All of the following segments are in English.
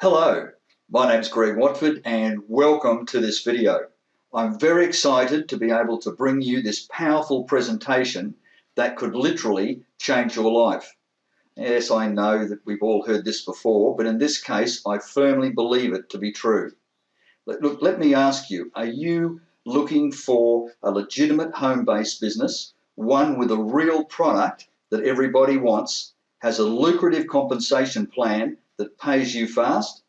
Hello, my name is Greg Watford and welcome to this video. I'm very excited to be able to bring you this powerful presentation that could literally change your life. Yes, I know that we've all heard this before, but in this case, I firmly believe it to be true. Look, let me ask you, are you looking for a legitimate home-based business, one with a real product that everybody wants, has a lucrative compensation plan that pays you fast?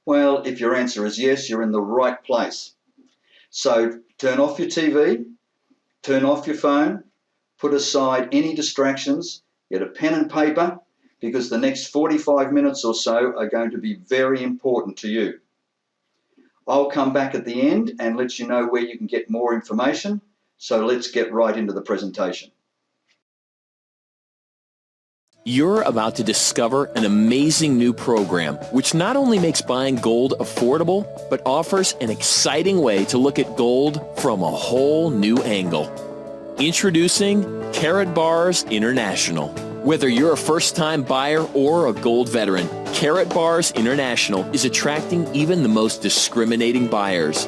Well, if your answer is yes, you're in the right place. So turn off your TV, turn off your phone, put aside any distractions, get a pen and paper, because the next 45 minutes or so are going to be very important to you. I'll come back at the end and let you know where you can get more information. So let's get right into the presentation. You're about to discover an amazing new program which not only makes buying gold affordable, but offers an exciting way to look at gold from a whole new angle. Introducing Karatbars International. Whether you're a first-time buyer or a gold veteran, Karatbars International is attracting even the most discriminating buyers.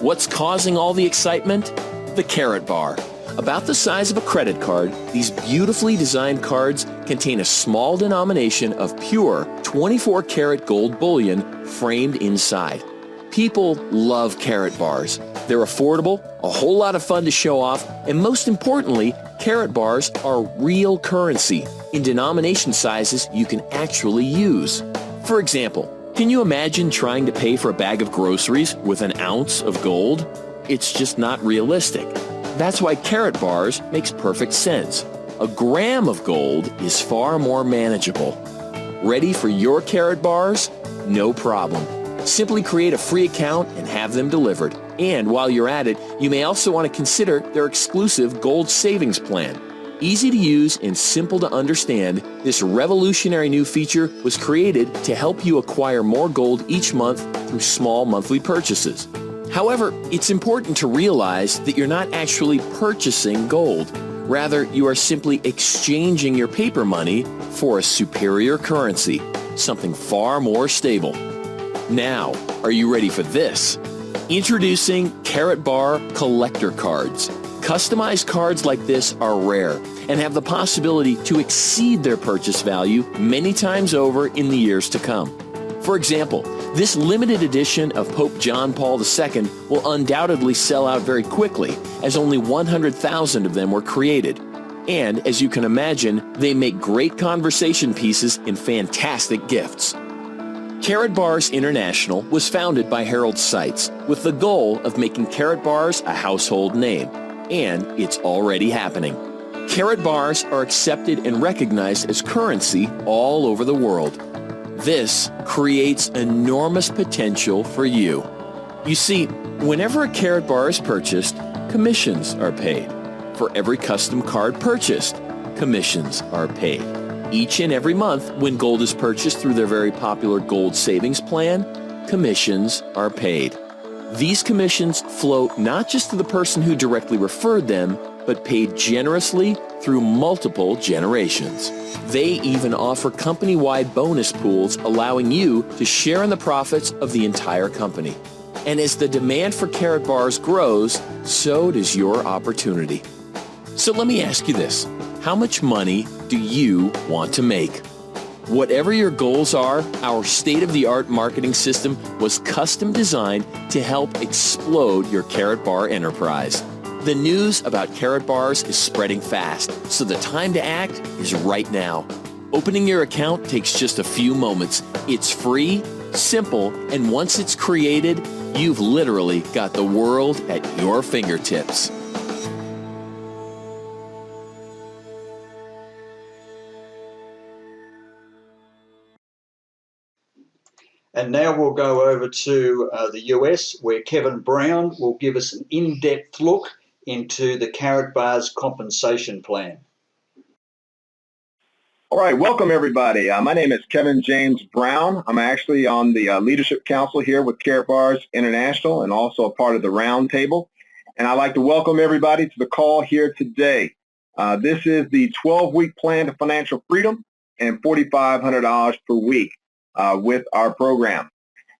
What's causing all the excitement? The Karatbar. About the size of a credit card, these beautifully designed cards contain a small denomination of pure 24-karat gold bullion framed inside. People love Karatbars. They're affordable, a whole lot of fun to show off, and most importantly, Karatbars are real currency in denomination sizes you can actually use. For example, can you imagine trying to pay for a bag of groceries with an ounce of gold? It's just not realistic. That's why Karatbars makes perfect sense. A gram of gold is far more manageable. Ready for your Karatbars? No problem. Simply create a free account and have them delivered. And while you're at it, you may also want to consider their exclusive gold savings plan. Easy to use and simple to understand, this revolutionary new feature was created to help you acquire more gold each month through small monthly purchases. However, it's important to realize that you're not actually purchasing gold. Rather, you are simply exchanging your paper money for a superior currency, something far more stable. Now, are you ready for this? Introducing Karatbar Collector Cards. Customized cards like this are rare and have the possibility to exceed their purchase value many times over in the years to come. For example, this limited edition of Pope John Paul II will undoubtedly sell out very quickly, as only 100,000 of them were created. And, as you can imagine, they make great conversation pieces and fantastic gifts. Karatbars International was founded by Harold Seitz with the goal of making Karatbars a household name, and it's already happening. Karatbars are accepted and recognized as currency all over the world. This creates enormous potential for you. You see, whenever a Karatbar is purchased, commissions are paid. For every custom card purchased, commissions are paid. Each and every month, when gold is purchased through their very popular gold savings plan, commissions are paid. These commissions flow not just to the person who directly referred them, but paid generously through multiple generations. They even offer company-wide bonus pools allowing you to share in the profits of the entire company. And as the demand for Karatbars grows, so does your opportunity. So let me ask you this. How much money do you want to make? Whatever your goals are, our state-of-the-art marketing system was custom designed to help explode your Karatbar enterprise. The news about Karatbars is spreading fast, so the time to act is right now. Opening your account takes just a few moments. It's free, simple, and once it's created, you've literally got the world at your fingertips. And now we'll go over to the US, where Kevin Brown will give us an in-depth look into the Karatbars compensation plan. All right, welcome everybody. My name is Kevin James Brown. I'm actually on the Leadership Council here with Karatbars International and also a part of the Roundtable. And I'd like to welcome everybody to the call here today. This is the 12-week plan to financial freedom and $4,500 per week with our program.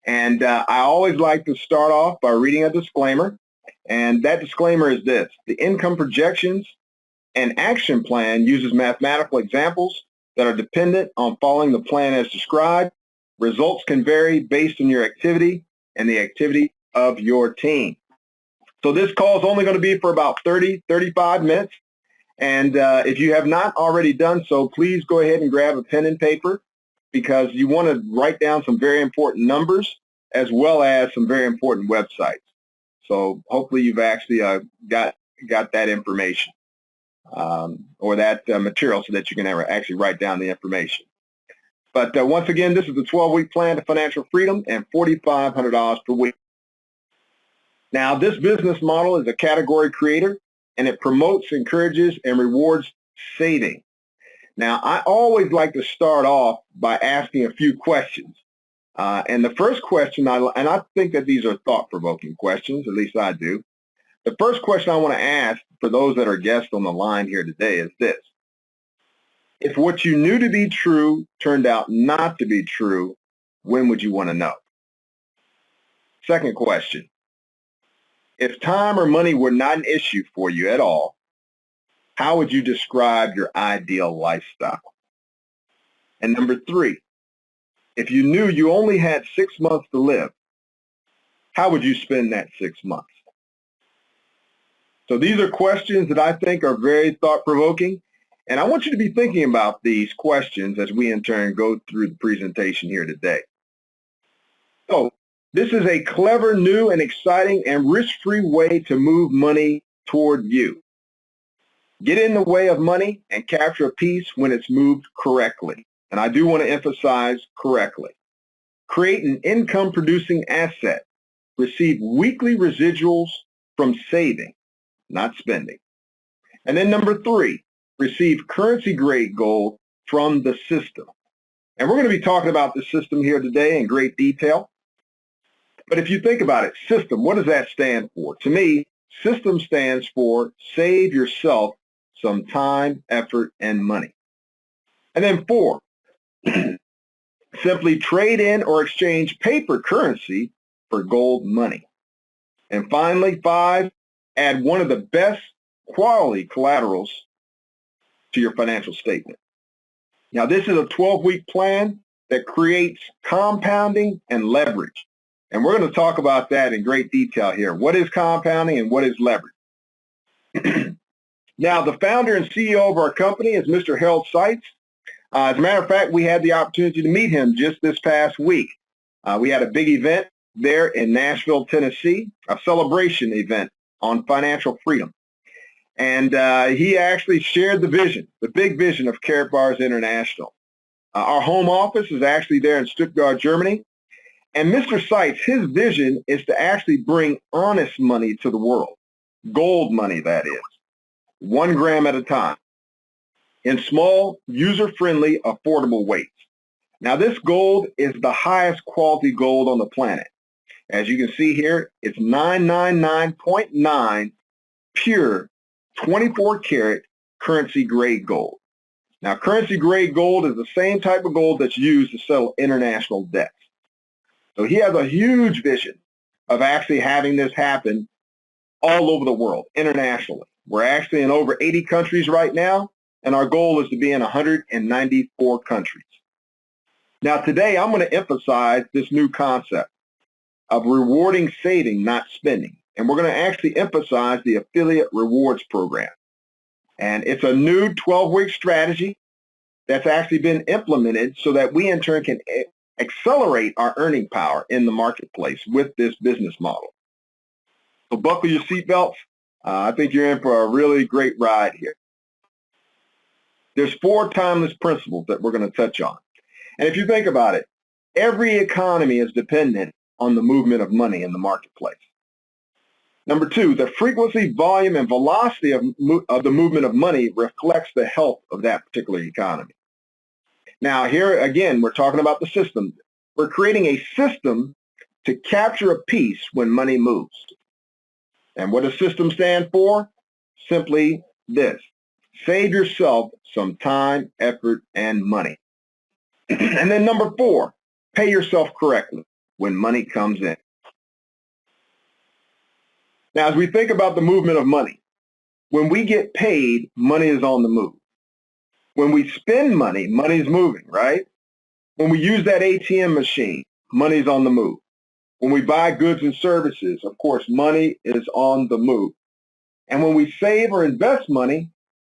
And I always like to start off by reading a disclaimer. And that disclaimer is this: the income projections and action plan uses mathematical examples that are dependent on following the plan as described. Results can vary based on your activity and the activity of your team. So this call is only going to be for about 35 minutes. And if you have not already done so, please go ahead and grab a pen and paper, because you want to write down some very important numbers as well as some very important websites. So hopefully you've actually got that information or that material so that you can actually write down the information. But once again, this is the 12-week plan to financial freedom and $4,500 per week. Now, this business model is a category creator, and it promotes, encourages, and rewards saving. Now, I always like to start off by asking a few questions. And the first question, and I think that these are thought-provoking questions, at least I do. The first question I want to ask for those that are guests on the line here today is this: if what you knew to be true turned out not to be true, when would you want to know? Second question: if time or money were not an issue for you at all, how would you describe your ideal lifestyle? And number three, if you knew you only had 6 months to live, how would you spend that 6 months? So these are questions that I think are very thought-provoking, and I want you to be thinking about these questions as we in turn go through the presentation here today. So this is a clever, new, and exciting and risk-free way to move money toward you. Get in the way of money and capture a piece when it's moved correctly. And I do want to emphasize correctly. Create an income-producing asset. Receive weekly residuals from saving, not spending. And then number three, receive currency-grade gold from the system. And we're going to be talking about the system here today in great detail. But if you think about it, system, what does that stand for? To me, system stands for save yourself some time, effort, and money. And then four, simply trade in or exchange paper currency for gold money. And finally, five, add one of the best quality collaterals to your financial statement. Now, this is a 12-week plan that creates compounding and leverage. And we're going to talk about that in great detail here. What is compounding and what is leverage? Now, the founder and CEO of our company is Mr. Harold Seitz. As a matter of fact, we had the opportunity to meet him just this past week. We had a big event there in Nashville, Tennessee, a celebration event on financial freedom. And he actually shared the vision, the big vision of Karatbars International. Our home office is actually there in Stuttgart, Germany. And Mr. Seitz, his vision is to actually bring honest money to the world, gold money, that is, 1 gram at a time, in small, user-friendly, affordable weights. Now, this gold is the highest quality gold on the planet. As you can see here, it's 999.9 pure 24-karat currency-grade gold. Now, currency-grade gold is the same type of gold that's used to settle international debts. So he has a huge vision of actually having this happen all over the world, internationally. We're actually in over 80 countries right now, and our goal is to be in 194 countries. Now, today, I'm going to emphasize this new concept of rewarding saving, not spending. And we're going to actually emphasize the affiliate rewards program. And it's a new 12-week strategy that's actually been implemented so that we, in turn, can accelerate our earning power in the marketplace with this business model. So buckle your seatbelts. I think you're in for a really great ride here. There's 4 timeless principles that we're going to touch on. And if you think about it, every economy is dependent on the movement of money in the marketplace. Number 2, the frequency, volume, and velocity of the movement of money reflects the health of that particular economy. Now, here again, we're talking about the system. We're creating a system to capture a piece when money moves. And what does system stand for? Simply this: save yourself some time, effort, and money. And then number 4, pay yourself correctly. when money comes in. Now, as we think about the movement of money, when we get paid, money is on the move. When we spend money, money is moving, right? When we use that ATM machine, money is on the move. When we buy goods and services, of course, money is on the move. And when we save or invest money,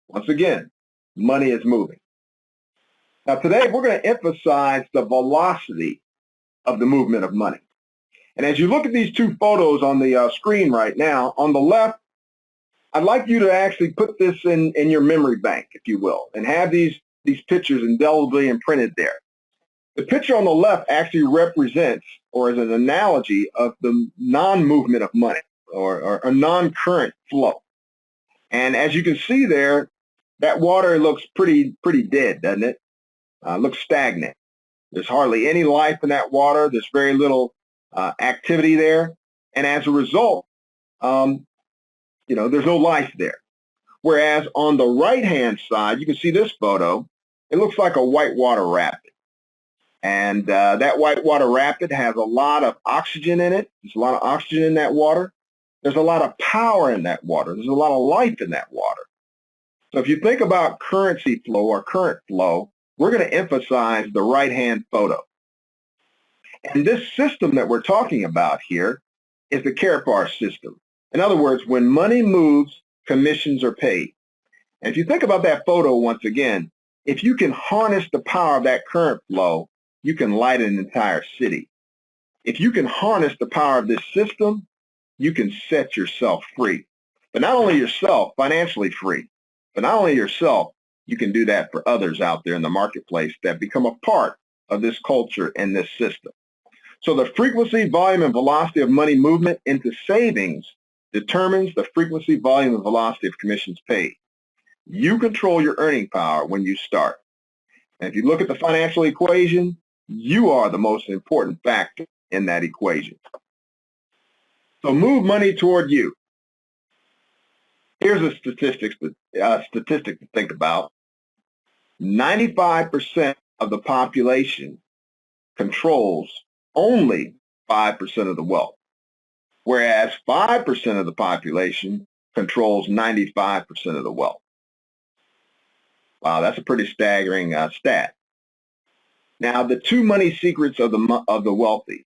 once again, money is moving. Now today, we're going to emphasize the velocity of the movement of money. And as you look at these two photos on the screen right now, on the left, I'd like you to actually put this in your memory bank, if you will, and have these pictures indelibly imprinted there. The picture on the left actually represents, or is an analogy of the non-movement of money, or a non-current flow. And as you can see there, that water looks pretty dead, doesn't it? Looks stagnant. There's hardly any life in that water. There's very little activity there. And as a result, there's no life there. Whereas on the right-hand side, you can see this photo, it looks like a whitewater rapid. And that whitewater rapid has a lot of oxygen in it. There's a lot of oxygen in that water. There's a lot of power in that water. There's a lot of life in that water. So if you think about currency flow or current flow, we're going to emphasize the right-hand photo. And this system that we're talking about here is the Karatbars system. In other words, when money moves, commissions are paid. And if you think about that photo once again, if you can harness the power of that current flow, you can light an entire city. If you can harness the power of this system, you can set yourself free. But not only yourself, financially free, but not only yourself, you can do that for others out there in the marketplace that become a part of this culture and this system. So the frequency, volume, and velocity of money movement into savings determines the frequency, volume, and velocity of commissions paid. You control your earning power when you start. And if you look at the financial equation, you are the most important factor in that equation. So move money toward you. Here's a statistic to think about. 95% of the population controls only 5% of the wealth, whereas 5% of the population controls 95% of the wealth. Wow, that's a pretty staggering stat. Now, the two money secrets of the wealthy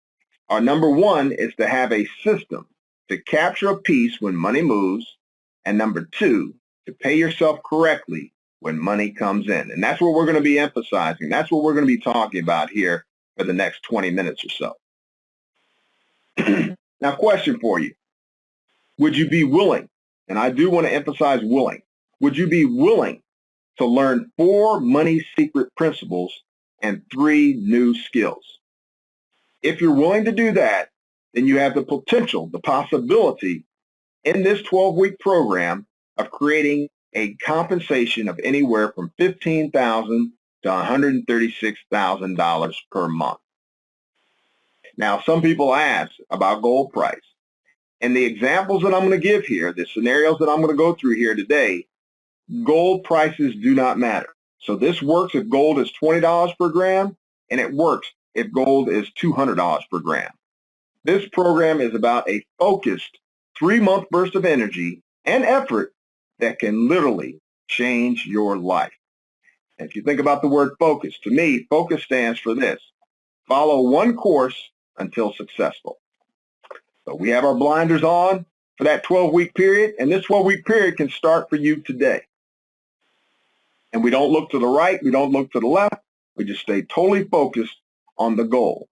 are, number one is to have a system to capture a piece when money moves, and number two, to pay yourself correctly when money comes in. And that's what we're going to be emphasizing. That's what we're going to be talking about here for the next 20 minutes or so. Now, question for you. Would you be willing, and I do want to emphasize willing, would you be willing to learn 4 money secret principles and 3 new skills? If you're willing to do that, then you have the potential, the possibility in this 12-week program of creating a compensation of anywhere from $15,000 to $136,000 per month. Now, some people ask about gold price. And the examples that I'm going to give here, the scenarios that I'm going to go through here today, gold prices do not matter. So this works if gold is $20 per gram, and it works if gold is $200 per gram. This program is about a focused 3-month burst of energy and effort that can literally change your life. And if you think about the word focus, to me, focus stands for this: follow one course until successful. So we have our blinders on for that 12-week period, and this 12-week period can start for you today. And we don't look to the right, we don't look to the left, we just stay totally focused on the goal.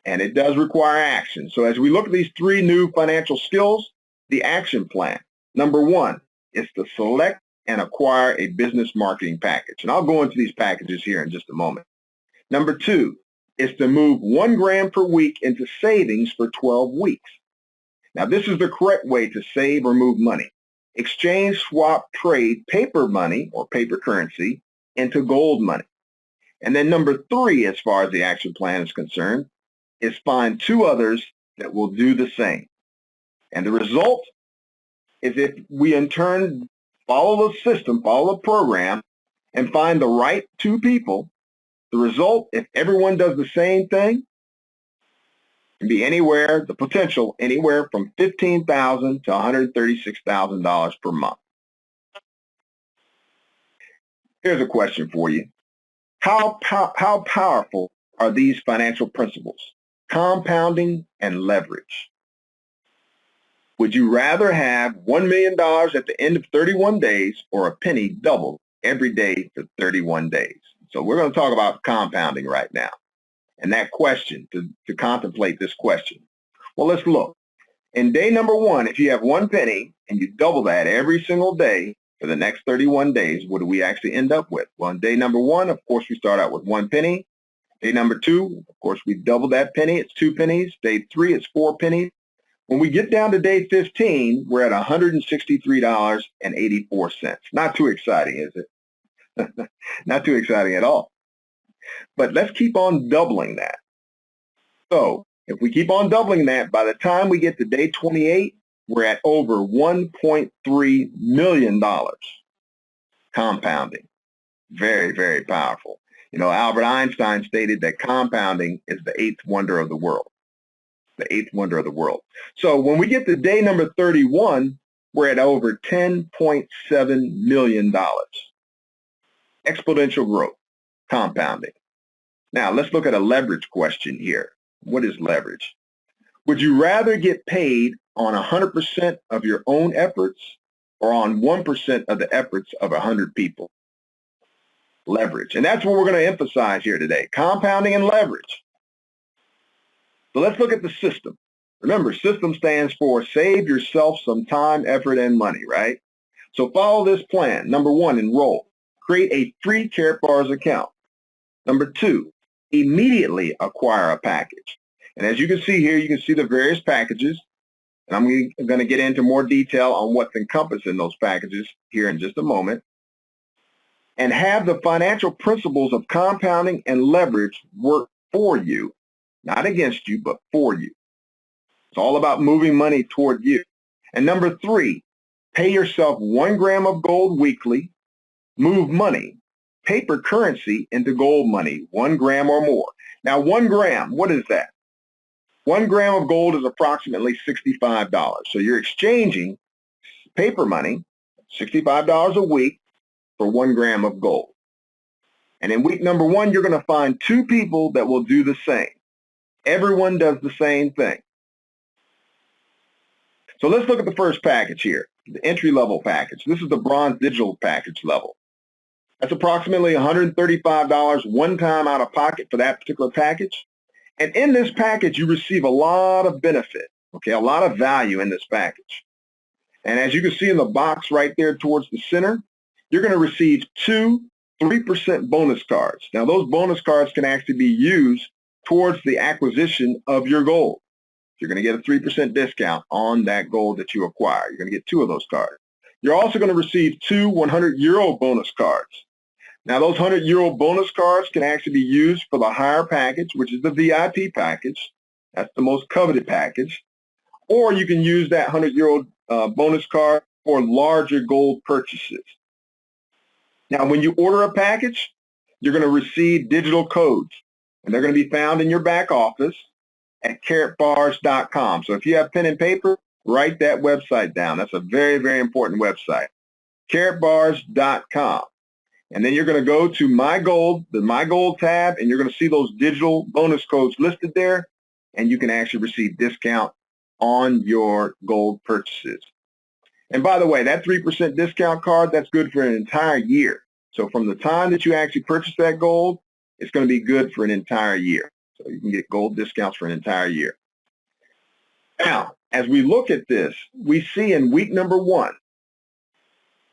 And it does require action. So as we look at these 3 new financial skills, the action plan. Number 1 is to select and acquire a business marketing package. And I'll go into these packages here in just a moment. Number 2 is to move 1 gram per week into savings for 12 weeks. Now, this is the correct way to save or move money. Exchange, swap, trade paper money or paper currency into gold money. And then number 3, as far as the action plan is concerned, is find 2 others that will do the same. And the result is if we in turn follow the system, follow the program, and find the right 2 people, the result, if everyone does the same thing, can be anywhere, the potential, anywhere from $15,000 to $136,000 per month. Here's a question for you. How powerful are these financial principles? Compounding and leverage. Would you rather have $1 million at the end of 31 days or a penny doubled every day for 31 days? So we're going to talk about compounding right now. And that question, to contemplate this question. Well, let's look. In day number 1, if you have 1 penny and you double that every single day for the next 31 days, what do we actually end up with? Well, in day number 1, of course, we start out with 1 penny. Day number 2, of course, we double that penny. It's 2 pennies. Day 3, it's 4 pennies. When we get down to day 15, we're at $163.84. Not too exciting, is it? Not too exciting at all. But let's keep on doubling that. So if we keep on doubling that, by the time we get to day 28, we're at over $1.3 million. Compounding. Very, very powerful. You know, Albert Einstein stated that compounding is the 8th wonder of the world. The 8th wonder of the world. So when we get to day number 31, we're at over $10.7 million. Exponential growth, compounding. Now let's look at a leverage question here. What is leverage? Would you rather get paid on 100% of your own efforts or on 1% of the efforts of 100 people? Leverage. And that's what we're going to emphasize here today, compounding and leverage. So let's look at the system. Remember, system stands for save yourself some time, effort, and money, right? So follow this plan. Number 1, enroll. Create a free Karatbars account. Number 2, immediately acquire a package. And as you can see here, you can see the various packages. And I'm going to get into more detail on what's encompassed in those packages here in just a moment. And have the financial principles of compounding and leverage work for you. Not against you, but for you. It's all about moving money toward you. And number 3, pay yourself 1 gram of gold weekly. Move money, paper currency, into gold money, 1 gram or more. Now, 1 gram, what is that? 1 gram of gold is approximately $65. So you're exchanging paper money, $65 a week, for 1 gram of gold. And in week number 1, you're going to find 2 people that will do the same. Everyone does the same thing. So let's look at the first package here, the entry-level package. This is the bronze digital package level. That's approximately $135 one time out of pocket for that particular package. And in this package, you receive a lot of benefit, okay, a lot of value in this package. And as you can see in the box right there towards the center, you're going to receive 2 3% bonus cards. Now, those bonus cards can actually be used towards the acquisition of your gold. You're going to get a 3% discount on that gold that you acquire. You're going to get 2 of those cards. You're also going to receive 2 €100 bonus cards. Now, those €100 bonus cards can actually be used for the higher package, which is the VIP package. That's the most coveted package. Or you can use that €100 bonus card for larger gold purchases. Now, when you order a package, you're going to receive digital codes, and they're going to be found in your back office at Karatbars.com. So if you have pen and paper, write that website down. That's a very, very important website, Karatbars.com. And then you're going to go to My Gold, the My Gold tab, and you're going to see those digital bonus codes listed there, and you can actually receive discount on your gold purchases. And by the way, that 3% discount card, that's good for an entire year. So from the time that you actually purchase that gold, it's going to be good for an entire year. So you can get gold discounts for an entire year. Now, as we look at this, we see in week number 1,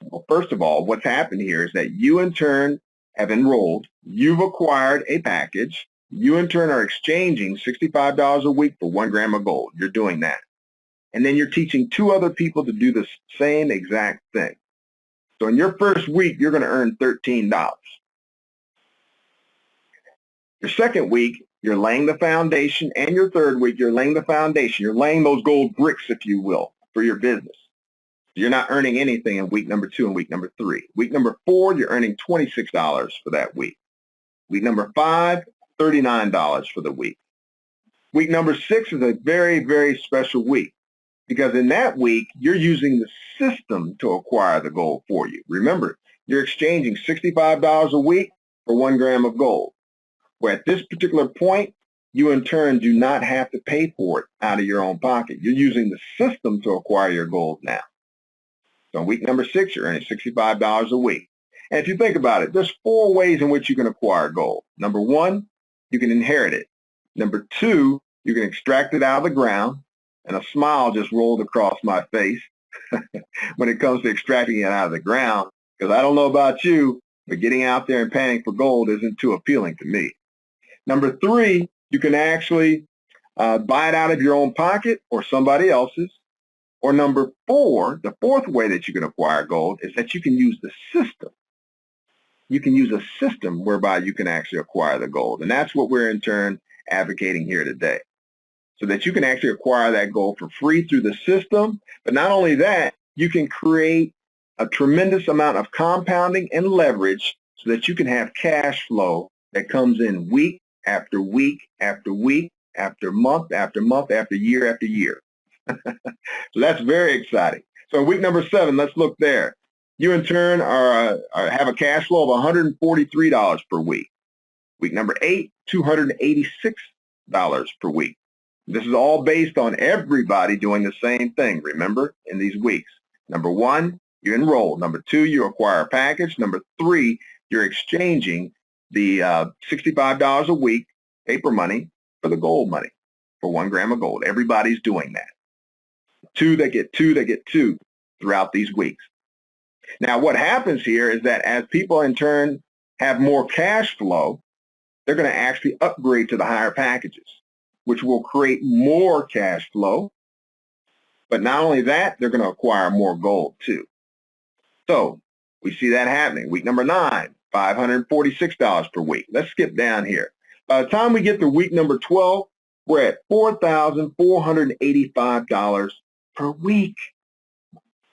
well, first of all, what's happened here is that you in turn have enrolled, you've acquired a package, you in turn are exchanging $65 a week for 1 gram of gold. You're doing that. And then you're teaching 2 other people to do the same exact thing. So in your first week, you're going to earn $13. Your second week, you're laying the foundation, and your third week, you're laying the foundation. You're laying those gold bricks, if you will, for your business. You're not earning anything in week number 2 and week number 3. Week number 4, you're earning $26 for that week. Week number 5, $39 for the week. Week number 6 is a very, very special week because in that week, you're using the system to acquire the gold for you. Remember, you're exchanging $65 a week for 1 gram of gold, where at this particular point, you in turn do not have to pay for it out of your own pocket. You're using the system to acquire your gold now. So in week number 6, you're earning $65 a week. And if you think about it, there's 4 ways in which you can acquire gold. Number 1, you can inherit it. Number 2, you can extract it out of the ground. And a smile just rolled across my face when it comes to extracting it out of the ground, because I don't know about you, but getting out there and panning for gold isn't too appealing to me. Number 3, you can actually buy it out of your own pocket or somebody else's. Or number 4, the 4th way that you can acquire gold is that you can use the system. You can use a system whereby you can actually acquire the gold. And that's what we're in turn advocating here today. So that you can actually acquire that gold for free through the system. But not only that, you can create a tremendous amount of compounding and leverage so that you can have cash flow that comes in week after week after week after month after month after year. So that's very exciting. So in week number 7, let's look there. You in turn have a cash flow of $143 per week. Week number 8, $286 per week. This is all based on everybody doing the same thing, remember, in these weeks. Number 1, you enroll. Number 2, you acquire a package. Number 3, you're exchanging the $65 a week paper money for the gold money, for 1 gram of gold. Everybody's doing that. 2 that get 2 that get 2 throughout these weeks. Now, what happens here is that as people in turn have more cash flow, they're going to actually upgrade to the higher packages, which will create more cash flow. But not only that, they're going to acquire more gold too. So we see that happening. Week number 9, $546 per week. Let's skip down here. By the time we get to week number 12, we're at $4,485 per week.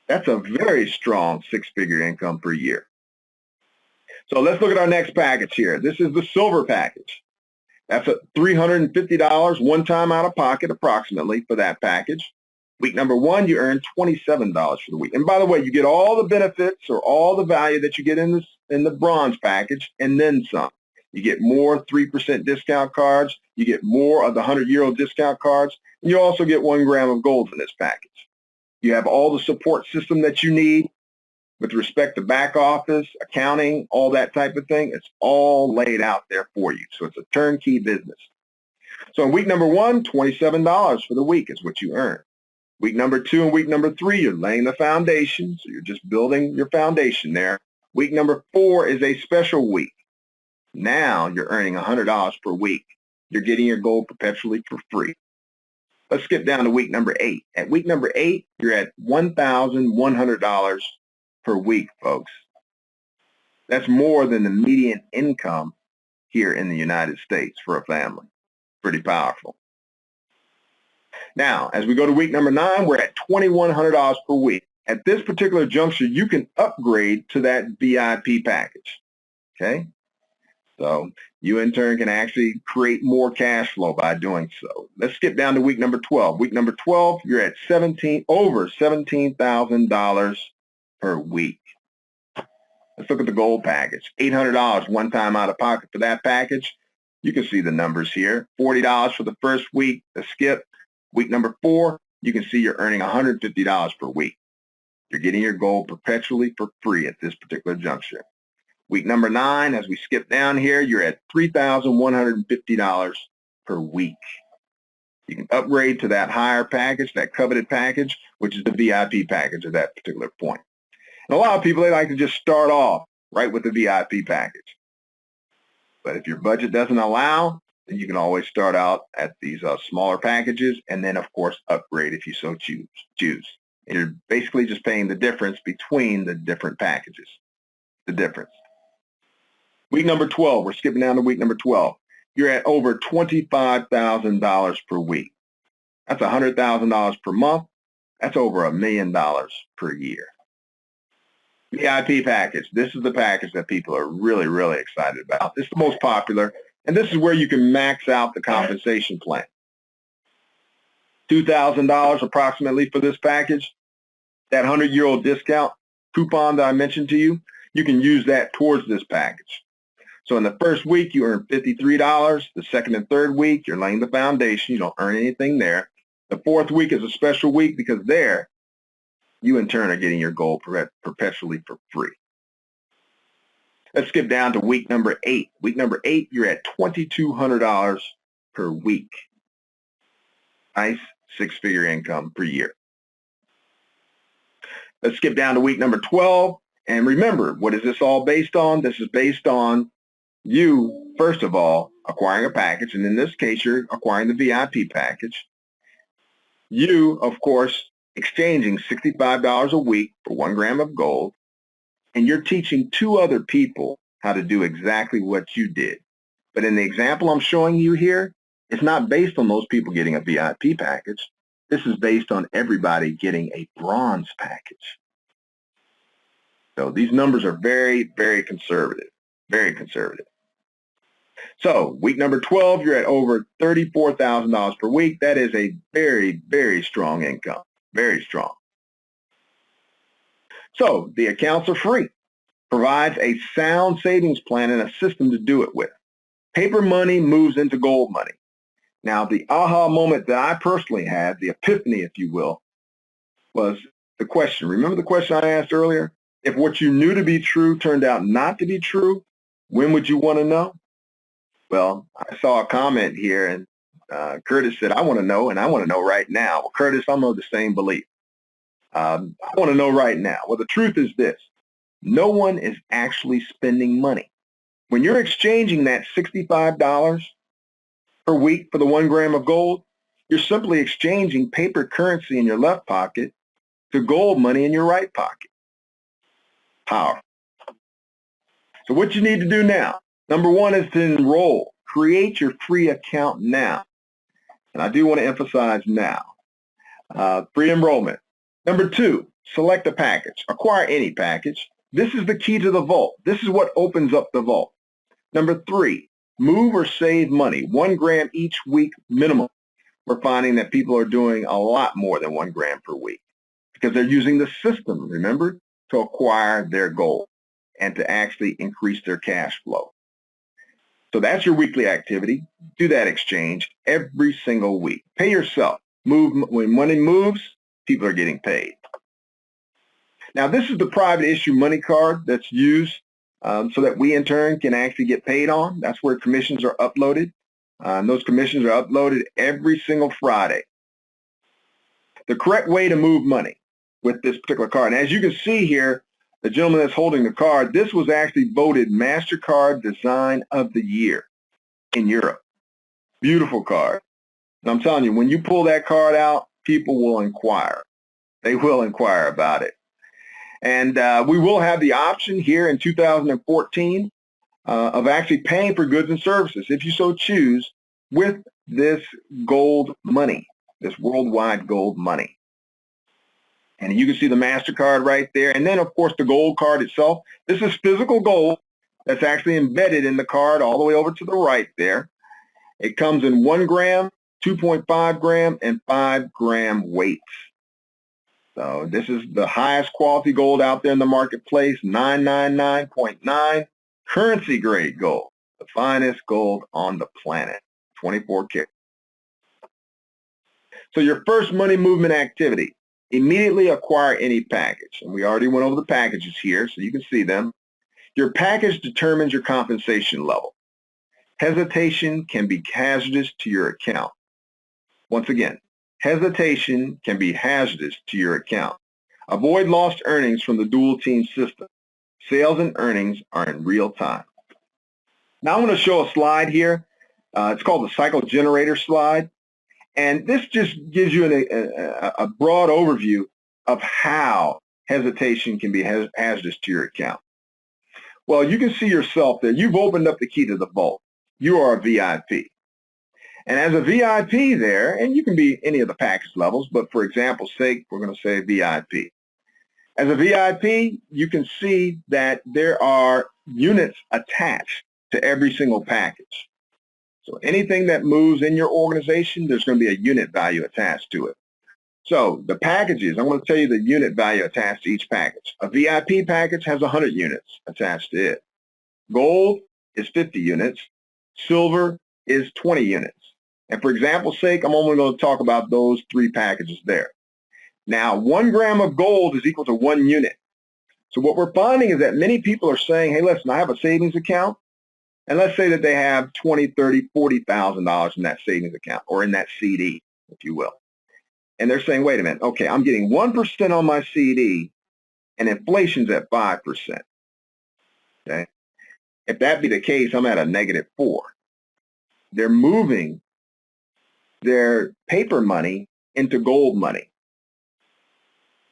That's a very strong 6-figure income per year. So let's look at our next package here. This is the silver package. That's at $350 one time out of pocket approximately for that package. Week number 1, you earn $27 for the week. And by the way, you get all the benefits or all the value that you get in the bronze package and then some. You get more 3% discount cards. You get more of the 100-year-old discount cards. And you also get 1 gram of gold in this package. You have all the support system that you need with respect to back office, accounting, all that type of thing. It's all laid out there for you. So it's a turnkey business. So in week number 1, $27 for the week is what you earn. Week number 2 and week number 3, you're laying the foundation. So you're just building your foundation there. Week number 4 is a special week. Now you're earning $100 per week. You're getting your gold perpetually for free. Let's skip down to week number 8. At week number 8, you're at $1,100 per week, folks. That's more than the median income here in the United States for a family. Pretty powerful. Now, as we go to week number 9, we're at $2,100 per week. At this particular juncture, you can upgrade to that VIP package. Okay? So you in turn can actually create more cash flow by doing so. Let's skip down to week number 12. Week number 12, you're at over $17,000 per week. Let's look at the gold package. $800 one time out of pocket for that package. You can see the numbers here. $40 for the first week, the skip. Week number 4, you can see you're earning $150 per week. You're getting your gold perpetually for free at this particular juncture. Week number 9, as we skip down here, you're at $3,150 per week. You can upgrade to that higher package, that coveted package, which is the VIP package at that particular point. And a lot of people, they like to just start off right with the VIP package. But if your budget doesn't allow, then you can always start out at these smaller packages and then, of course, upgrade if you so choose. And you're basically just paying the difference between the different packages, the difference. Week number 12, we're skipping down to week number 12. You're at over $25,000 per week. That's $100,000 per month. That's over $1 million per year. VIP package. This is the package that people are really, really excited about. This is the most popular, and this is where you can max out the compensation plan. $2,000 approximately for this package. That 100-year-old discount coupon that I mentioned to you, you can use that towards this package. So in the first week, you earn $53. The second and third week, you're laying the foundation. You don't earn anything there. The fourth week is a special week because there, you in turn are getting your gold perpetually for free. Let's skip down to week number 8. Week number 8, you're at $2,200 per week. Nice six-figure income per year. Let's skip down to week number 12. And remember, what is this all based on? This is based on you, first of all, acquiring a package. And in this case, you're acquiring the VIP package. You, of course, exchanging $65 a week for 1 gram of gold. And you're teaching 2 other people how to do exactly what you did. But in the example I'm showing you here, it's not based on those people getting a VIP package. This is based on everybody getting a bronze package. So these numbers are very, very conservative, very conservative. So week number 12, you're at over $34,000 per week. That is a very, very strong income, very strong. So the accounts are free. Provides a sound savings plan and a system to do it with. Paper money moves into gold money. Now, the aha moment that I personally had, the epiphany, if you will, was the question. Remember the question I asked earlier? If what you knew to be true turned out not to be true, when would you want to know? Well, I saw a comment here, and Curtis said, I want to know, and I want to know right now. Well, Curtis, I'm of the same belief. I want to know right now. Well, the truth is this. No one is actually spending money. When you're exchanging that $65 per week for the 1 gram of gold, you're simply exchanging paper currency in your left pocket to gold money in your right pocket. Powerful. So what you need to do now, number 1 is to enroll. Create your free account now. And I do want to emphasize now. Free enrollment. Number 2, select a package. Acquire any package. This is the key to the vault. This is what opens up the vault. Number 3, move or save money. 1 gram each week minimum. We're finding that people are doing a lot more than 1 gram per week because they're using the system, remember, to acquire their gold and to actually increase their cash flow. So that's your weekly activity. Do that exchange every single week. Pay yourself. When money moves, people are getting paid. Now, this is the private issue money card that's used so that we, in turn, can actually get paid on. That's where commissions are uploaded. And those commissions are uploaded every single Friday. The correct way to move money with this particular card. And as you can see here, the gentleman that's holding the card, this was actually voted MasterCard Design of the Year in Europe. Beautiful card. And I'm telling you, when you pull that card out, people will inquire. They will inquire about it. And we will have the option here in 2014 of actually paying for goods and services, if you so choose, with this gold money, this worldwide gold money. And you can see the MasterCard right there. And then, of course, the gold card itself. This is physical gold that's actually embedded in the card all the way over to the right there. It comes in 1 gram, 2.5 gram, and 5 gram weights. So this is the highest quality gold out there in the marketplace, 999.9 currency grade gold, the finest gold on the planet, 24 karat. So your first money movement activity, immediately acquire any package. And we already went over the packages here, so you can see them. Your package determines your compensation level. Hesitation can be hazardous to your account. Once again, hesitation can be hazardous to your account. Avoid lost earnings from the dual team system. Sales and earnings are in real time. Now I'm going to show a slide here. It's called the cycle generator slide. And this just gives you a broad overview of how hesitation can be hazardous to your account. Well, you can see yourself there. You've opened up the key to the vault. You are a VIP. And as a VIP there, and you can be any of the package levels, but for example's sake, we're going to say VIP. As a VIP, you can see that there are units attached to every single package. So anything that moves in your organization, there's going to be a unit value attached to it. So the packages, I'm going to tell you the unit value attached to each package. A VIP package has 100 units attached to it. Gold is 50 units. Silver is 20 units. And for example's sake, I'm only going to talk about those 3 packages there. Now, 1 gram of gold is equal to 1 unit. So what we're finding is that many people are saying, hey, listen, I have a savings account. And let's say that they have $20,000, $30,000, $40,000 in that savings account or in that CD, if you will. And they're saying, wait a minute, okay, I'm getting 1% on my CD and inflation's at 5%. Okay? If that be the case, I'm at a -4. They're moving their paper money into gold money.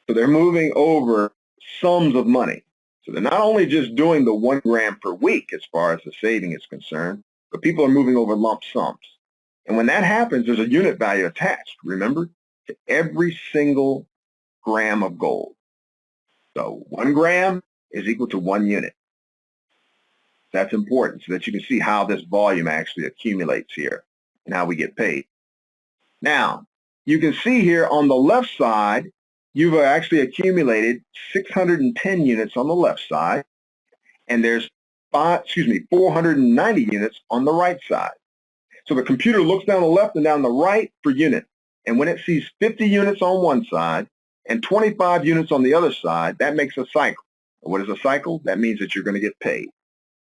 So they're moving over sums of money. So they're not only just doing the 1 gram per week as far as the saving is concerned, but people are moving over lump sums. And when that happens, there's a unit value attached, remember, to every single gram of gold. So 1 gram is equal to 1 unit. That's important so that you can see how this volume actually accumulates here and how we get paid. Now, you can see here on the left side, you've actually accumulated 610 units on the left side, and there's 490 units on the right side. So the computer looks down the left and down the right for units, and when it sees 50 units on one side and 25 units on the other side, that makes a cycle. And what is a cycle? That means that you're going to get paid.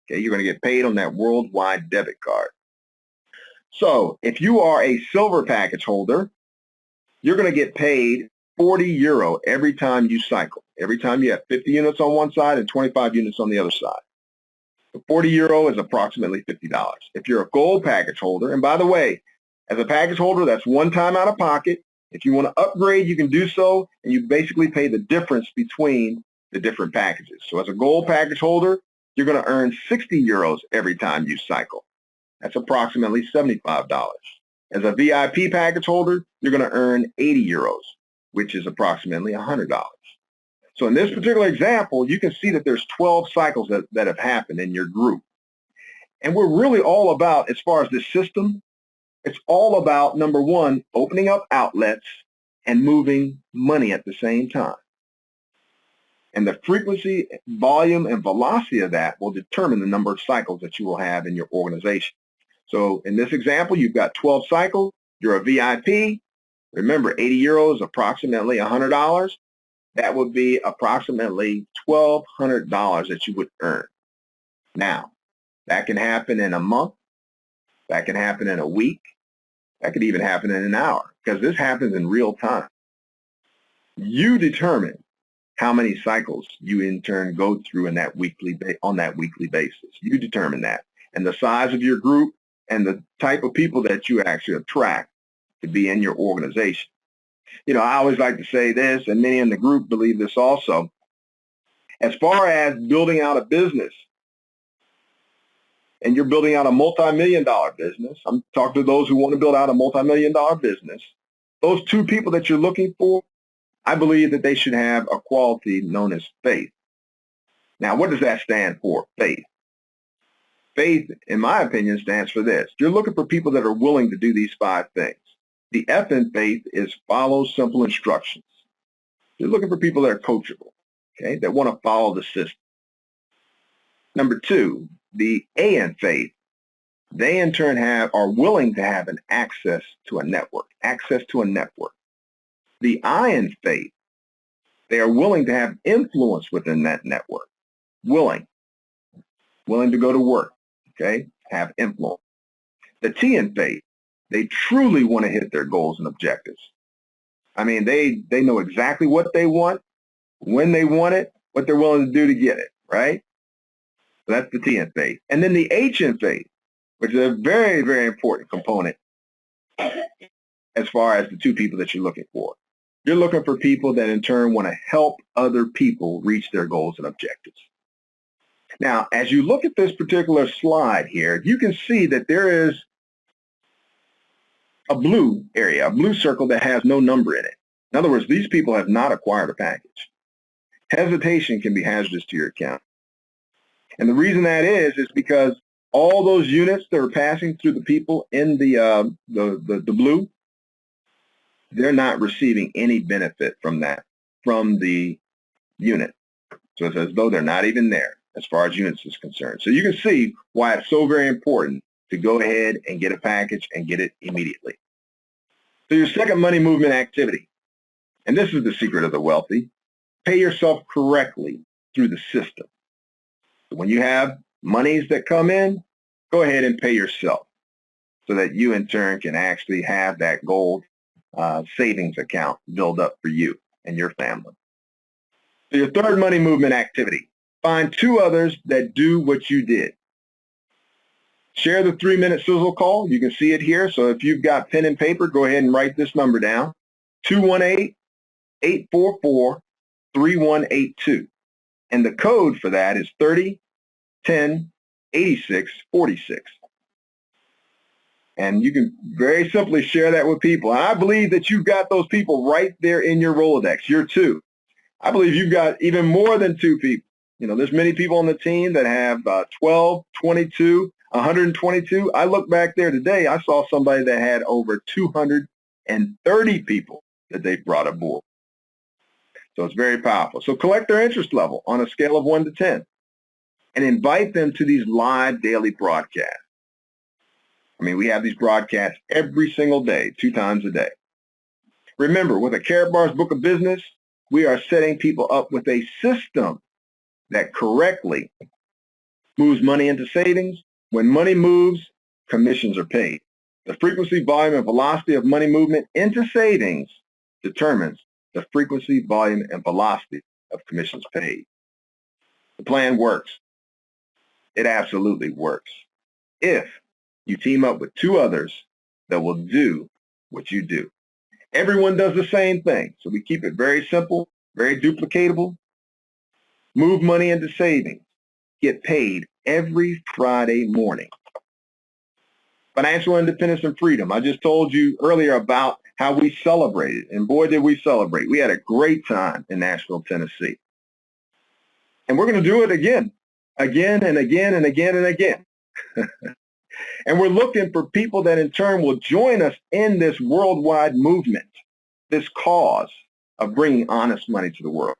Okay, you're going to get paid on that worldwide debit card. So if you are a silver package holder, you're going to get paid 40 euro every time you cycle. Every time you have 50 units on one side and 25 units on the other side. So 40 euro is approximately $50. If you're a gold package holder, and by the way, as a package holder, that's one time out of pocket. If you want to upgrade, you can do so, and you basically pay the difference between the different packages. So as a gold package holder, you're going to earn 60 euros every time you cycle. That's approximately $75. As a VIP package holder, you're going to earn 80 euros, which is approximately $100. So in this particular example, you can see that there's 12 cycles that have happened in your group. And we're really all about, as far as this system, it's all about, number one, opening up outlets and moving money at the same time. And the frequency, volume, and velocity of that will determine the number of cycles that you will have in your organization. So in this example, you've got 12 cycles. You're a VIP. Remember, 80 euros, approximately $100. That would be approximately $1,200 that you would earn. Now, that can happen in a month. That can happen in a week. That could even happen in an hour, because this happens in real time. You determine how many cycles you in turn go through on that weekly basis. You determine that, and the size of your group and the type of people that you actually attract to be in your organization. You know, I always like to say this, and many in the group believe this also. As far as building out a business, and you're building out a multi-million-dollar business, I'm talking to those who want to build out a multi-million-dollar business, those 2 people that you're looking for, I believe that they should have a quality known as faith. Now, what does that stand for, faith? Faith, in my opinion, stands for this. You're looking for people that are willing to do these 5 things. The F in faith is follow simple instructions. You're looking for people that are coachable, okay, that want to follow the system. Number 2, the A in faith. They in turn are willing to have an access to a network. The I in faith, they are willing to have influence within that network. Willing to go to work, okay, have influence. The T in faith, they truly want to hit their goals and objectives. I mean, they know exactly what they want, when they want it, what they're willing to do to get it, right? So that's the T in faith. And then the H in faith, which is a very, very important component as far as the 2 people that you're looking for. You're looking for people that in turn want to help other people reach their goals and objectives. Now, as you look at this particular slide here, you can see that there is a blue area, a blue circle that has no number in it. In other words, these people have not acquired a package. Hesitation can be hazardous to your account. And the reason that is because all those units that are passing through the people in the blue, they're not receiving any benefit from that, from the unit. So it's as though they're not even there as far as units is concerned. So you can see why it's so very important to go ahead and get a package and get it immediately. So your second money movement activity, and this is the secret of the wealthy, pay yourself correctly through the system. So when you have monies that come in, go ahead and pay yourself so that you in turn can actually have that gold savings account build up for you and your family. So your third money movement activity, find 2 others that do what you did. Share the 3-minute sizzle call. You can see it here. So if you've got pen and paper, go ahead and write this number down, 218-844-3182. And the code for that is 30-10-86-46. And you can very simply share that with people. And I believe that you've got those people right there in your Rolodex, your 2. I believe you've got even more than 2 people. You know, there's many people on the team that have 12, 22, 122. I look back there today, I saw somebody that had over 230 people that they brought aboard. So it's very powerful. So collect their interest level on a scale of 1 to 10 and invite them to these live daily broadcasts. I mean, we have these broadcasts every single day, 2 times a day. Remember, with a Karatbars book of business, we are setting people up with a system that correctly moves money into savings. When money moves, commissions are paid. The frequency, volume, and velocity of money movement into savings determines the frequency, volume, and velocity of commissions paid. The plan works. It absolutely works. If you team up with 2 others that will do what you do. Everyone does the same thing, so we keep it very simple, very duplicatable. Move money into savings. Get paid every Friday morning. Financial independence and freedom. I just told you earlier about how we celebrated, and boy, did we celebrate. We had a great time in Nashville, Tennessee. And we're going to do it again and again and again and again. And we're looking for people that in turn will join us in this worldwide movement, this cause of bringing honest money to the world.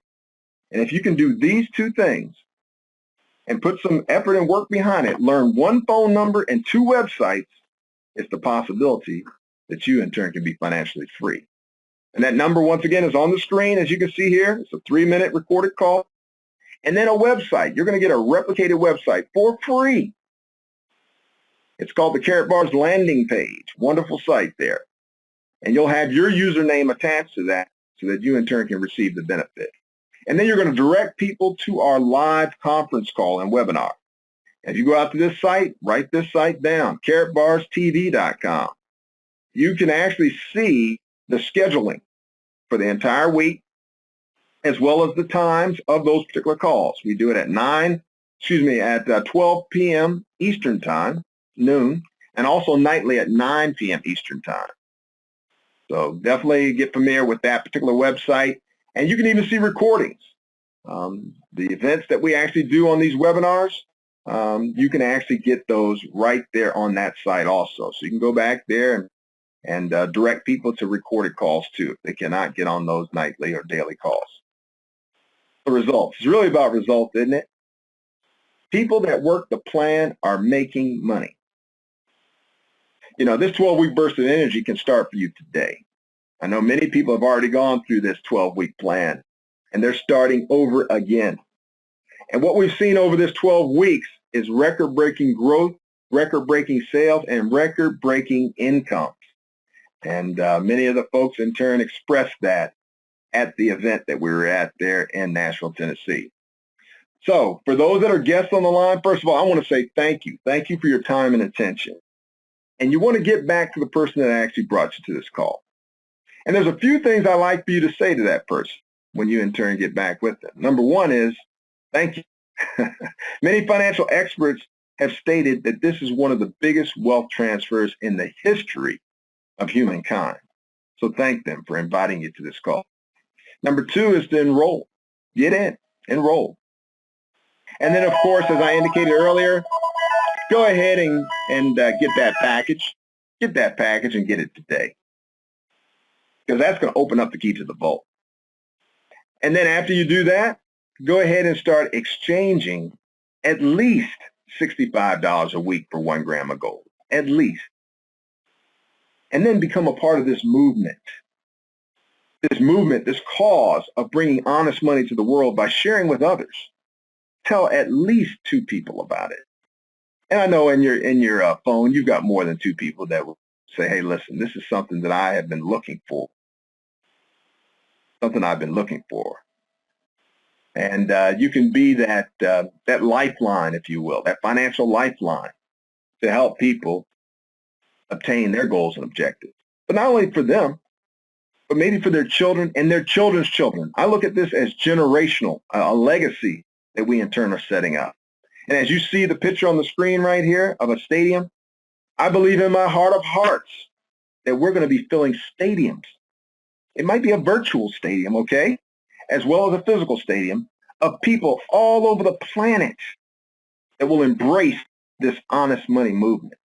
And if you can do these 2 things and put some effort and work behind it, learn 1 phone number and 2 websites, it's the possibility that you in turn can be financially free. And that number, once again, is on the screen, as you can see here. It's a 3-minute recorded call. And then a website. You're going to get a replicated website for free. It's called the Karatbars landing page. Wonderful site there. And you'll have your username attached to that so that you in turn can receive the benefit. And then you're going to direct people to our live conference call and webinar. If you go out to this site, write this site down, karatbarstv.com. You can actually see the scheduling for the entire week as well as the times of those particular calls. We do it at 12 p.m. Eastern Time, noon, and also nightly at 9 p.m. Eastern Time. So definitely get familiar with that particular website. And you can even see recordings. The events that we actually do on these webinars, you can actually get those right there on that site also. So you can go back there and direct people to recorded calls too if they cannot get on those nightly or daily calls. The results. It's really about results, isn't it? People that work the plan are making money. You know, this 12-week burst of energy can start for you today. I know many people have already gone through this 12-week plan, and they're starting over again. And what we've seen over this 12 weeks is record-breaking growth, record-breaking sales, and record-breaking incomes. And many of the folks in turn expressed that at the event that we were at there in Nashville, Tennessee. So for those that are guests on the line, first of all, I want to say thank you. Thank you for your time and attention. And you want to get back to the person that actually brought you to this call. And there's a few things I like for you to say to that person when you in turn get back with them. Number one is, thank you. Many financial experts have stated that this is one of the biggest wealth transfers in the history of humankind. So thank them for inviting you to this call. Number two is to enroll. Get in, enroll. And then, of course, as I indicated earlier, go ahead and get that package. Get that package and get it today, because that's going to open up the key to the vault. And then after you do that, go ahead and start exchanging at least $65 a week for 1 gram of gold, at least. And then become a part of this movement, this cause of bringing honest money to the world by sharing with others. Tell at least 2 people about it. And I know in your phone, you've got more than 2 people that will say, hey, listen, this is something that I have been looking for. Something I've been looking for. And you can be that lifeline, if you will, that financial lifeline to help people obtain their goals and objectives. But not only for them, but maybe for their children and their children's children. I look at this as generational, a legacy that we in turn are setting up. And as you see the picture on the screen right here of a stadium, I believe in my heart of hearts that we're going to be filling stadiums. It might be a virtual stadium, okay, as well as a physical stadium of people all over the planet that will embrace this honest money movement.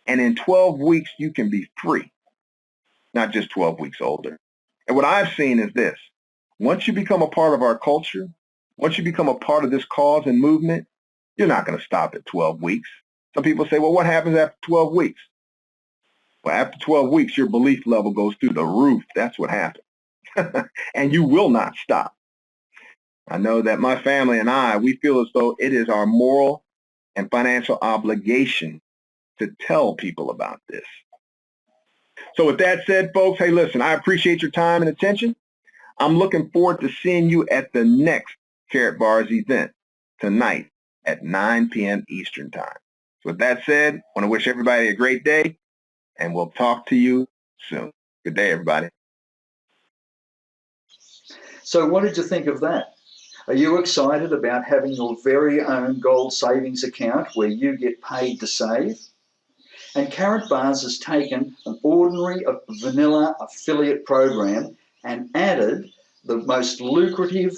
And in 12 weeks, you can be free, not just 12 weeks older. And what I've seen is this. Once you become a part of our culture, once you become a part of this cause and movement, you're not going to stop at 12 weeks. Some people say, well, what happens after 12 weeks? Well, after 12 weeks, your belief level goes through the roof. That's what happens. And you will not stop. I know that my family and I, we feel as though it is our moral and financial obligation to tell people about this. So with that said, folks, hey, listen, I appreciate your time and attention. I'm looking forward to seeing you at the next Karatbars event tonight at 9 p.m. Eastern Time. So with that said, I want to wish everybody a great day, and we'll talk to you soon. Good day, everybody. So what did you think of that? Are you excited about having your very own gold savings account where you get paid to save? And Karatbars has taken an ordinary vanilla affiliate program and added the most lucrative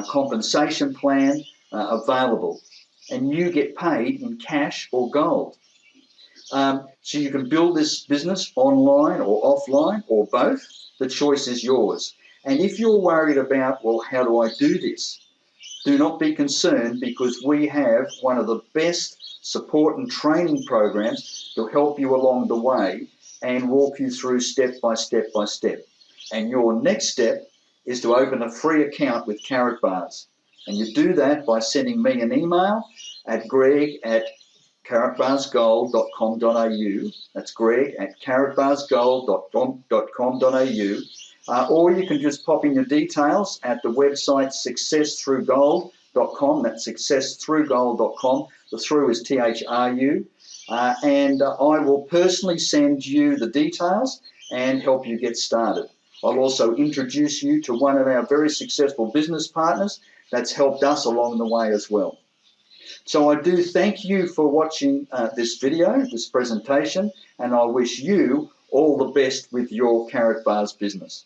compensation plan available. And you get paid in cash or gold. So you can build this business online or offline or both. The choice is yours. And if you're worried about, well, how do I do this? Do not be concerned, because we have one of the best support and training programs to help you along the way and walk you through step by step by step. And your next step is to open a free account with Karatbars. And you do that by sending me an email at greg@karatbarsgold.com.au. That's greg@karatbarsgold.com.au. Or you can just pop in your details at the website successthroughgold.com. That's successthroughgold.com. The through is THRU. And I will personally send you the details and help you get started. I'll also introduce you to one of our very successful business partners that's helped us along the way as well. So I do thank you for watching this video, this presentation, and I wish you all the best with your Karatbars business.